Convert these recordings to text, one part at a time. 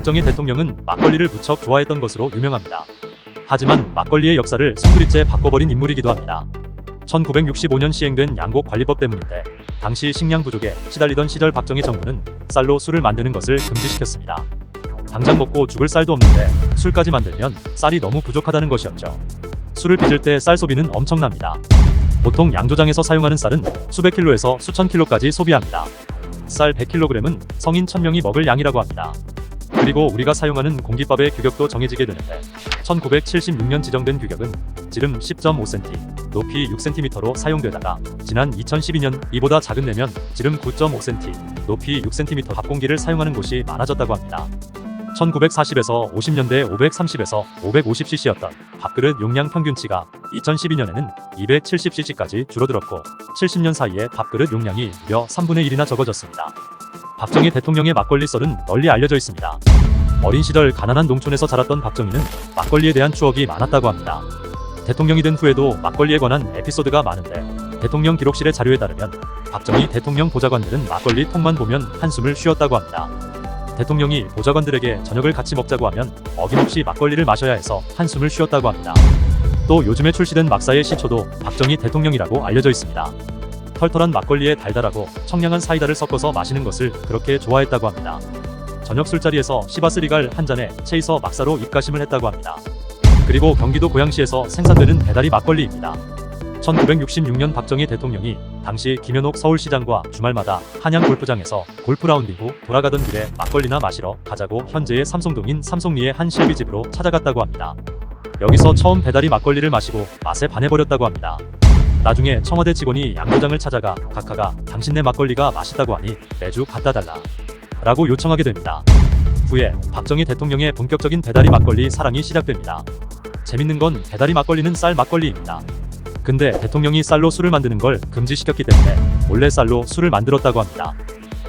박정희 대통령은 막걸리를 무척 좋아했던 것으로 유명합니다. 하지만 막걸리의 역사를 송두리째 바꿔버린 인물이기도 합니다. 1965년 시행된 양곡관리법 때문인데 당시 식량 부족에 시달리던 시절 박정희 정부는 쌀로 술을 만드는 것을 금지시켰습니다. 당장 먹고 죽을 쌀도 없는데 술까지 만들면 쌀이 너무 부족하다는 것이었죠. 술을 빚을 때 쌀 소비는 엄청납니다. 보통 양조장에서 사용하는 쌀은 수백 킬로에서 수천 킬로까지 소비합니다. 쌀 100kg은 성인 1000명이 먹을 양이라고 합니다. 그리고 우리가 사용하는 공깃밥의 규격도 정해지게 되는데 1976년 지정된 규격은 지름 10.5cm, 높이 6cm로 사용되다가 지난 2012년 이보다 작은 내면 지름 9.5cm, 높이 6cm 밥공기를 사용하는 곳이 많아졌다고 합니다. 1940에서 50년대 530에서 550cc였던 밥그릇 용량 평균치가 2012년에는 270cc까지 줄어들었고 70년 사이에 밥그릇 용량이 무려 3분의 1이나 적어졌습니다. 박정희 대통령의 막걸리 썰은 널리 알려져 있습니다. 어린 시절 가난한 농촌에서 자랐던 박정희는 막걸리에 대한 추억이 많았다고 합니다. 대통령이 된 후에도 막걸리에 관한 에피소드가 많은데 대통령 기록실의 자료에 따르면 박정희 대통령 보좌관들은 막걸리 통만 보면 한숨을 쉬었다고 합니다. 대통령이 보좌관들에게 저녁을 같이 먹자고 하면 어김없이 막걸리를 마셔야 해서 한숨을 쉬었다고 합니다. 또 요즘에 출시된 막사의 시초도 박정희 대통령이라고 알려져 있습니다. 털털한 막걸리에 달달하고 청량한 사이다를 섞어서 마시는 것을 그렇게 좋아했다고 합니다. 저녁 술자리에서 시바스리갈 한 잔에 채이서 막사로 입가심을 했다고 합니다. 그리고 경기도 고양시에서 생산되는 배다리 막걸리입니다. 1966년 박정희 대통령이 당시 김현옥 서울시장과 주말마다 한양 골프장에서 골프 라운딩 후 돌아가던 길에 막걸리나 마시러 가자고 현재의 삼성동인 삼성리의 한 실비집으로 찾아갔다고 합니다. 여기서 처음 배다리 막걸리를 마시고 맛에 반해버렸다고 합니다. 나중에 청와대 직원이 양조장을 찾아가 각하가 당신네 막걸리가 맛있다고 하니 매주 갖다 달라 라고 요청하게 됩니다. 후에 박정희 대통령의 본격적인 배다리 막걸리 사랑이 시작됩니다. 재밌는 건 배다리 막걸리는 쌀 막걸리입니다. 근데 대통령이 쌀로 술을 만드는 걸 금지시켰기 때문에 몰래 쌀로 술을 만들었다고 합니다.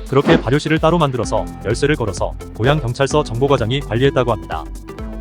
그렇게 발효실을 따로 만들어서 열쇠를 걸어서 고향 경찰서 정보과장이 관리했다고 합니다.